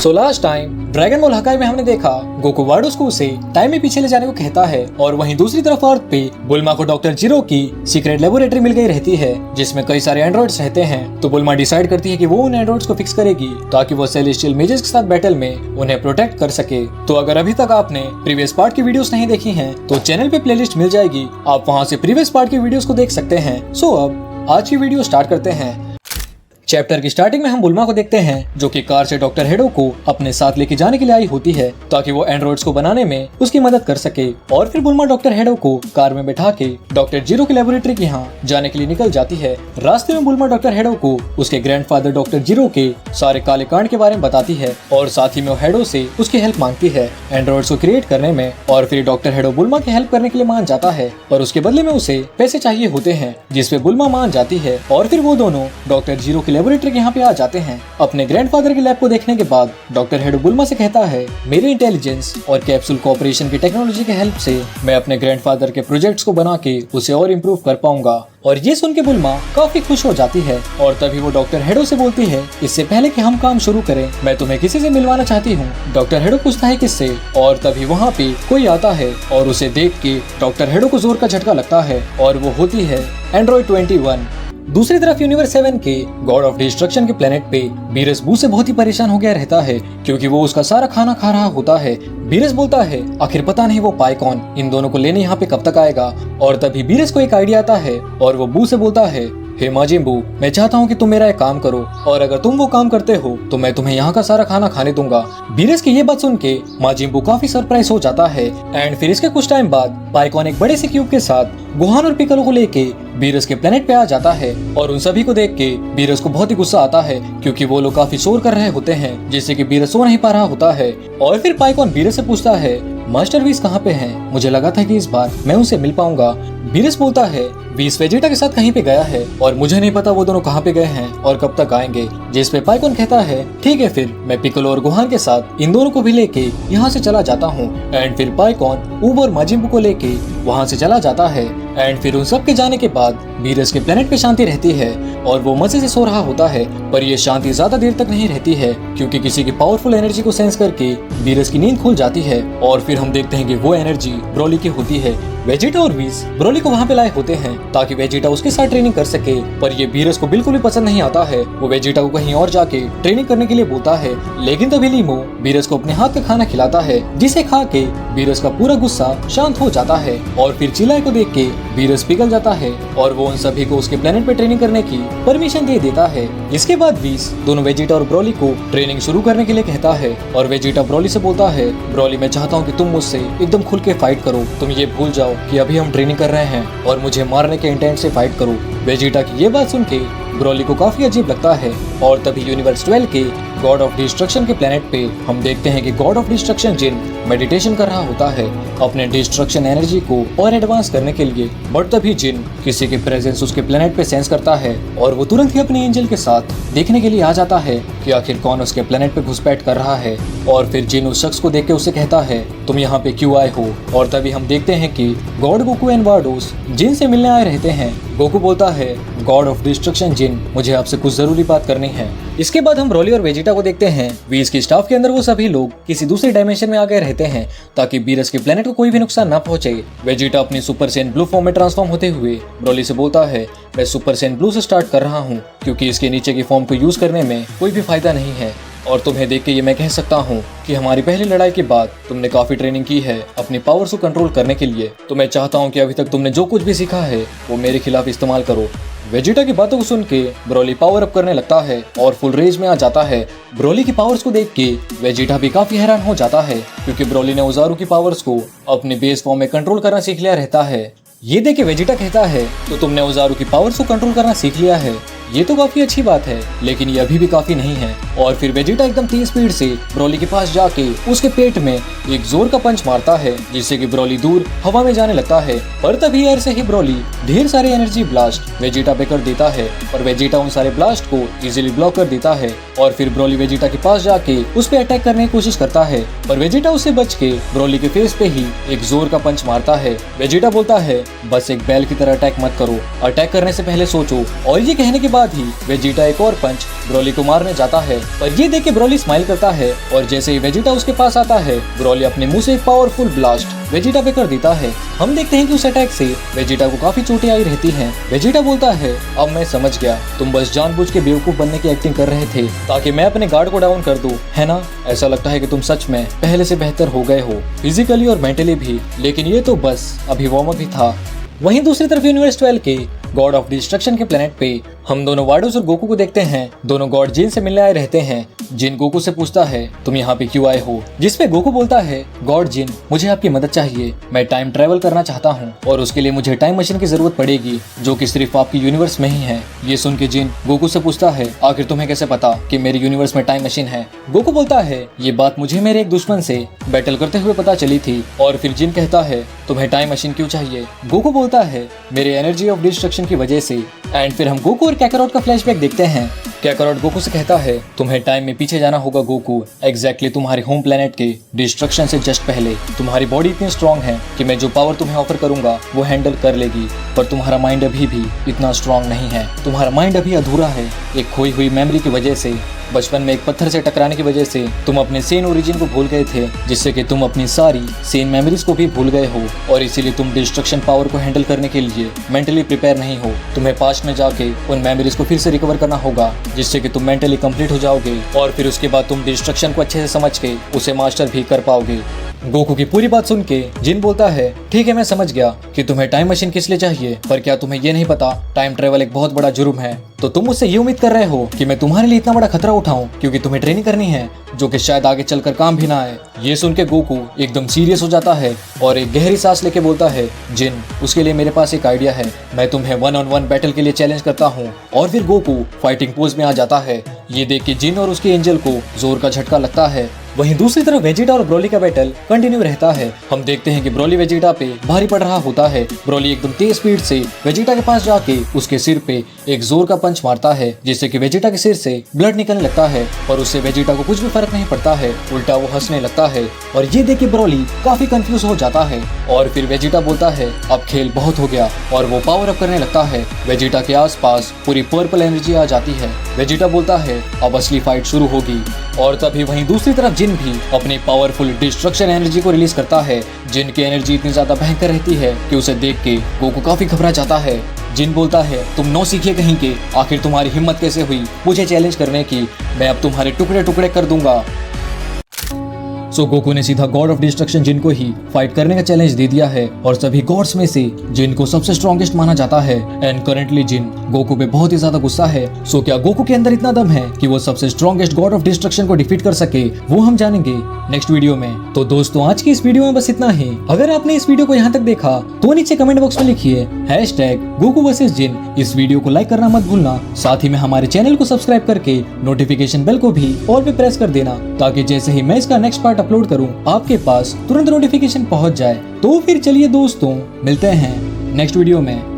So last time dragon ball हकाई में हमने देखा गोकू वार्डोस को उसे टाइम में पीछे ले जाने को कहता है और वहीं दूसरी तरफ अर्थ पे बुल्मा को डॉक्टर जीरो की सीक्रेट लेबोरेटरी मिल गई रहती है जिसमें कई सारे एंड्रॉइड्स रहते हैं। तो बुल्मा डिसाइड करती है कि वो उन एंड्रॉइड्स को फिक्स करेगी ताकि वो सेलेस्टियल मेजेस के साथ बैटल में उन्हें प्रोटेक्ट कर सके। तो अगर अभी तक आपने प्रीवियस पार्ट की वीडियोस नहीं देखी हैं तो चैनल पे प्लेलिस्ट मिल जाएगी, आप वहां से प्रीवियस पार्ट की वीडियोस को देख सकते हैं। सो अब आज की वीडियो स्टार्ट करते हैं। चैप्टर की स्टार्टिंग में हम बुल्मा को देखते हैं जो कि कार से डॉक्टर हेडो को अपने साथ लेके जाने के लिए आई होती है ताकि वो एंड्रॉइड्स को बनाने में उसकी मदद कर सके। और फिर बुल्मा डॉक्टर हेडो को कार में बैठा के डॉक्टर जीरो की लेबोरेटरी के यहाँ जाने के लिए निकल जाती है। रास्ते में बुल्मा डॉक्टर हेडो को उसके ग्रैंडफादर डॉक्टर जीरो के सारे काले कांड के बारे में बताती है और साथ ही में वो हेडो से उसकी हेल्प मांगती है एंड्रॉइड्स को क्रिएट करने में। और फिर डॉक्टर हेडो बुल्मा की हेल्प करने के लिए मान जाता है पर उसके बदले में उसे पैसे चाहिए होते हैं जिसपे बुल्मा मान जाती है। और फिर वो दोनों डॉक्टर जीरो की लेबोरेटरी के यहाँ पे जाते हैं। अपने ग्रैंडफादर की लैब को देखने के बाद डॉक्टर हेडो बुल्मा से कहता है मेरी इंटेलिजेंस और कैप्सूल कोऑपरेशन की टेक्नोलॉजी की हेल्प से मैं अपने ग्रैंडफादर के प्रोजेक्ट्स को बना के उसे और इम्प्रूव कर पाऊंगा। और ये सुन के बुल्मा काफी खुश हो जाती है और तभी वो डॉक्टर हेडो से बोलती है इससे पहले कि हम काम शुरू करें मैं तुम्हें किसी से मिलवाना चाहती हूँ। डॉक्टर हेडो पूछता है किससे और तभी वहाँ पे कोई आता है और उसे देख के डॉक्टर हेडो को जोर का झटका लगता है और वो होती है एंड्रॉइड 21। दूसरी तरफ यूनिवर्स 7 के गॉड ऑफ डिस्ट्रक्शन के प्लेनेट पे बीरस बू से बहुत ही परेशान हो गया रहता है क्योंकि वो उसका सारा खाना खा रहा होता है। बीरस बोलता है आखिर पता नहीं वो पाई कौन इन दोनों को लेने यहाँ पे कब तक आएगा। और तभी बीरस को एक आइडिया आता है और वो बू से बोलता है हे माजिम बू, मैं चाहता हूँ कि तुम मेरा एक काम करो और अगर तुम वो काम करते हो तो मैं तुम्हें यहाँ का सारा खाना खाने दूंगा। बीरस की ये बात सुन के माजिम बू काफी सरप्राइज हो जाता है। एंड फिर इसके कुछ टाइम बाद पाइकॉन एक बड़े से क्यूब के साथ गोहान और पिकलो को लेके बीरस के प्लेनेट पे आ जाता है और उन सभी को देख के बीरस को बहुत ही गुस्सा आता है क्योंकि वो लोग काफी शोर कर रहे होते हैं जिससे कि बीरस सो नहीं पा रहा होता है। और फिर पाइकॉन बीरस से पूछता है मास्टर वीस कहाँ पे हैं? मुझे लगा था कि इस बार मैं उनसे मिल पाऊंगा। बीरस बोलता है वीस वेजिटा के साथ कहीं पे गया है और मुझे नहीं पता वो दोनों कहाँ पे गए हैं और कब तक आएंगे। जिस पे पाइकॉन कहता है ठीक है फिर मैं पिकलो और गोहान के साथ इन दोनों को भी लेके यहाँ से चला जाता हूँ। एंड फिर पाइकॉन ऊब और माजिम्बू को लेके वहाँ से चला जाता है। एंड फिर उन सब के जाने के बाद बीरस के प्लेनेट पे शांति रहती है और वो मजे से सो रहा होता है। पर ये शांति ज्यादा देर तक नहीं रहती है क्योंकि किसी की पावरफुल एनर्जी को सेंस करके बीरस की नींद खुल जाती है। और फिर हम देखते हैं कि वो एनर्जी ब्रोली की होती है। वेजिटा और वीस ब्रोली को वहाँ पे लाए होते हैं ताकि वेजिटा उसके साथ ट्रेनिंग कर सके पर ये बीरस को बिल्कुल भी पसंद नहीं आता है। वो वेजिटा को कहीं और जाके ट्रेनिंग करने के लिए बोलता है लेकिन तभी लीमो बीरस को अपने हाथ का खाना खिलाता है जिसे खा के बीरस का पूरा गुस्सा शांत हो जाता है। और फिर चिलाई को देख के बीरस पिघल जाता है और वो उन सभी को उसके प्लेनेट पे ट्रेनिंग करने की परमिशन दे देता है। इसके बाद वीस दोनों वेजिटा और ब्रोली को ट्रेनिंग शुरू करने के लिए कहता है और वेजिटा ब्रोली से बोलता है ब्रोली मैं चाहता हूँ कि तुम मुझसे एकदम खुल के फाइट करो, तुम ये भूल जाओ कि अभी हम ट्रेनिंग कर रहे हैं और मुझे मारने के इंटेंट से फाइट करो। वेजिटा की ये बात सुन के ब्रोली को काफी अजीब लगता है। और तभी यूनिवर्स 12 के गॉड ऑफ डिस्ट्रक्शन के प्लेनेट पे हम देखते हैं कि god of destruction Geene meditation कर रहा होता है अपने डिस्ट्रक्शन एनर्जी को और एडवांस करने के लिए। बट तभी जिन किसी के प्रेजेंस उसके प्लेनेट पे सेंस करता है और वो तुरंत ही अपने एंजल के साथ देखने के लिए आ जाता है कि आखिर कौन उसके प्लेनेट पे घुसपैठ कर रहा है। और फिर जिन उस शख्स को देख के उसे कहता है तुम यहाँ पे क्यों आए हो। और तभी हम देखते हैं कि गॉड गोकू एंड वार्डोस जिन से मिलने आए रहते हैं। गोकू बोलता है गॉड ऑफ डिस्ट्रक्शन जिन, मुझे आपसे कुछ जरूरी बात करनी है। इसके बाद हम ब्रोली और वेजिटा को देखते हैं वीस की स्टाफ के अंदर वो सभी लोग किसी दूसरे डायमेंशन में आ गए रहते हैं ताकि बीरस के प्लेनेट को कोई भी नुकसान न पहुंचे। वेजिटा अपनी सुपर सेन ब्लू फॉर्म में ट्रांसफॉर्म होते हुए ब्रोली से बोलता है मैं सुपर सेन ब्लू से स्टार्ट कर रहा हूँ क्योंकि इसके नीचे की फॉर्म को यूज करने में कोई भी फायदा नहीं है। और तुम्हें देख के ये मैं कह सकता हूँ कि हमारी पहली लड़ाई के बाद तुमने काफी ट्रेनिंग की है अपनी पावर्स को कंट्रोल करने के लिए, तो मैं चाहता हूँ कि अभी तक तुमने जो कुछ भी सीखा है वो मेरे खिलाफ इस्तेमाल करो। वेजिटा की बातों को सुन के ब्रोली पावर अप करने लगता है और फुल रेंज में आ जाता है। ब्रोली की पावर्स को देख के वेजिटा भी काफी हैरान हो जाता है क्योंकि ब्रोली ने ओजारू की पावर्स को अपने बेस फॉर्म में कंट्रोल करना सीख लिया रहता है। ये देख के वेजिटा कहता है तो तुमने ओजारू की पावर्स को कंट्रोल करना सीख लिया है, ये तो काफी अच्छी बात है लेकिन ये अभी भी काफी नहीं है। और फिर वेजिटा एकदम तेज स्पीड से ब्रोली के पास जाके उसके पेट में एक जोर का पंच मारता है जिससे कि ब्रोली दूर हवा में जाने लगता है। पर तभी एयर से ही ब्रोली ढेर सारे एनर्जी ब्लास्ट वेजिटा पे कर देता है और वेजिटा उन सारे ब्लास्ट को इजीली ब्लॉक कर देता है। और फिर ब्रोली वेजिटा के पास जाके उस पे अटैक करने की कोशिश करता है पर वेजिटा उससे बच के ब्रोली के फेस पे ही एक जोर का पंच मारता है। वेजिटा बोलता है बस एक बैल की तरह अटैक मत करो, अटैक करने से पहले सोचो। और ये कहने के बाद ही वेजिटा एक और पंच ब्रोली को मारने जाता है, पर ये देख के ब्रोली स्माइल करता है और जैसे ही वेजिटा उसके पास आता है ब्रोली अपने मुंह से एक पावरफुल ब्लास्ट वेजिटा पे कर देता है। हम देखते हैं कि उस अटैक से वेजिटा को काफी चोटें आई रहती हैं। वेजिटा बोलता है, अब मैं समझ गया, तुम बस जानबूझ के बेवकूफ बनने की एक्टिंग कर रहे थे ताकि मैं अपने गार्ड को डाउन कर दूं, है ना? ऐसा लगता है कि तुम सच में पहले से बेहतर हो गए हो, फिजिकली और मेंटली भी, लेकिन ये तो बस अभी वार्म अप ही था। वहीं दूसरी तरफ यूनिवर्स 12 के गॉड ऑफ डिस्ट्रक्शन के प्लेनेट पे हम दोनों वाडोस और गोकू को देखते हैं। दोनों गॉड जिन से मिलने आए रहते हैं। जिन गोकू से पूछता है, तुम यहाँ पे क्यों आए हो? जिसपे गोकू बोलता है, गॉड जिन, मुझे आपकी मदद चाहिए, मैं टाइम ट्रेवल करना चाहता हूँ और उसके लिए मुझे टाइम मशीन की जरूरत पड़ेगी जो कि सिर्फ आपकी यूनिवर्स में ही है। ये सुन के जिन गोकू से पूछता है, आखिर तुम्हें कैसे पता कि मेरी यूनिवर्स में टाइम मशीन है? गोकू बोलता है, ये बात मुझे मेरे एक दुश्मन से बैटल करते हुए पता चली थी। और फिर जिन कहता है, तुम्हें टाइम मशीन क्यों चाहिए? गोकू बोलता है, मेरे एनर्जी ऑफ डिस्ट्रक्शन की वजह से। एंड फिर हम गोकू और कैकारोट का फ्लैशबैक देखते हैं। कैकारोट गोकू से कहता है, तुम्हें टाइम में पीछे जाना होगा गोकू, एग्जैक्टली तुम्हारे होम प्लेनेट के डिस्ट्रक्शन से जस्ट पहले। तुम्हारी बॉडी इतनी स्ट्रांग है कि मैं जो पावर तुम्हें ऑफर करूंगा वो हैंडल कर लेगी, पर तुम्हारा माइंड अभी भी इतना स्ट्रांग नहीं है। तुम्हारा माइंड अभी अधूरा है। एक खोई हुई मेमोरी की वजह से, बचपन में एक पत्थर से टकराने की वजह से तुम अपने सेन ओरिजिन को भूल गए थे, जिससे कि तुम अपनी सारी सेन मेमोरीज को भी भूल गए हो और इसीलिए तुम डिस्ट्रक्शन पावर को हैंडल करने के लिए मेंटली प्रिपेयर नहीं हो। तुम्हें पास्ट में जाके उन मेमोरीज को फिर से रिकवर करना होगा, जिससे कि तुम मेंटली कंप्लीट हो जाओगे और फिर उसके बाद तुम डिस्ट्रक्शन को अच्छे से समझ के उसे मास्टर भी कर पाओगे। गोकू की पूरी बात सुन के जिन बोलता है, ठीक है, मैं समझ गया कि तुम्हें टाइम मशीन किस लिए चाहिए, पर क्या तुम्हें ये नहीं पता टाइम ट्रेवल एक बहुत बड़ा जुर्म है? तो तुम मुझसे ये उम्मीद कर रहे हो कि मैं तुम्हारे लिए इतना बड़ा खतरा उठाऊं क्योंकि तुम्हें ट्रेनिंग करनी है जो कि शायद आगे चलकर काम भी ना आए। ये सुन के गोकू एकदम सीरियस हो जाता है और एक गहरी सांस लेके बोलता है, जिन, उसके लिए मेरे पास एक आइडिया है, मैं तुम्हें 1-on-1 बैटल के लिए चैलेंज करता हूँ। और फिर गोकू फाइटिंग पोज में आ जाता है। ये देख के जिन और उसके एंजल को जोर का झटका लगता है। वहीं दूसरी तरफ वेजिटा और ब्रोली का बैटल कंटिन्यू रहता है। हम देखते हैं कि ब्रोली वेजिटा पे भारी पड़ रहा होता है। ब्रोली एकदम तेज स्पीड से वेजिटा के पास जाके उसके सिर पे एक जोर का पंच मारता है, जिससे कि वेजिटा के सिर से ब्लड निकलने लगता है और उससे वेजिटा को कुछ भी फर्क नहीं पड़ता है, उल्टा वो हंसने लगता है। और ये देख के ब्रोली काफी कंफ्यूज हो जाता है। और फिर वेजिटा बोलता है, अब खेल बहुत हो गया, और वो पावर अप करने लगता है। वेजिटा के आसपास पूरी पर्पल एनर्जी आ जाती है। वेजिटा बोलता है, अब असली फाइट शुरू होगी। और तभी वहीं दूसरी तरफ जिन भी अपनी पावरफुल डिस्ट्रक्शन एनर्जी को रिलीज करता है। जिन की एनर्जी इतनी ज्यादा भयंकर रहती है कि उसे देख के गोकू काफी घबरा जाता है। जिन बोलता है, तुम नौसिखिए कहीं के, आखिर तुम्हारी हिम्मत कैसे हुई मुझे चैलेंज करने की? मैं अब तुम्हारे टुकड़े टुकड़े कर दूंगा। सो गोकू ने सीधा गॉड ऑफ डिस्ट्रक्शन जिन को ही फाइट करने का चैलेंज दे दिया है और सभी गॉड्स में से जिन को सबसे स्ट्रॉन्गेस्ट माना जाता है। एंड करेंटली जिन गोकू पे बहुत ही ज्यादा गुस्सा है। सो क्या गोकू के अंदर इतना दम है कि वो सबसे स्ट्रॉन्गेस्ट गॉड ऑफ डिस्ट्रक्शन को डिफीट कर सके? वो हम जानेंगे नेक्स्ट वीडियो में। तो दोस्तों, आज की इस वीडियो में बस इतना ही। अगर आपने इस वीडियो को यहाँ तक देखा तो नीचे कमेंट बॉक्स में लिखिए #गोकू वर्सेस जिन। इस वीडियो को लाइक करना मत भूलना। साथ ही में हमारे चैनल को सब्सक्राइब करके नोटिफिकेशन बेल को भी ऑल पे प्रेस कर देना, ताकि जैसे ही मैं इसका नेक्स्ट पार्ट अपलोड करूं आपके पास तुरंत नोटिफिकेशन पहुंच जाए। तो फिर चलिए दोस्तों, मिलते हैं नेक्स्ट वीडियो में।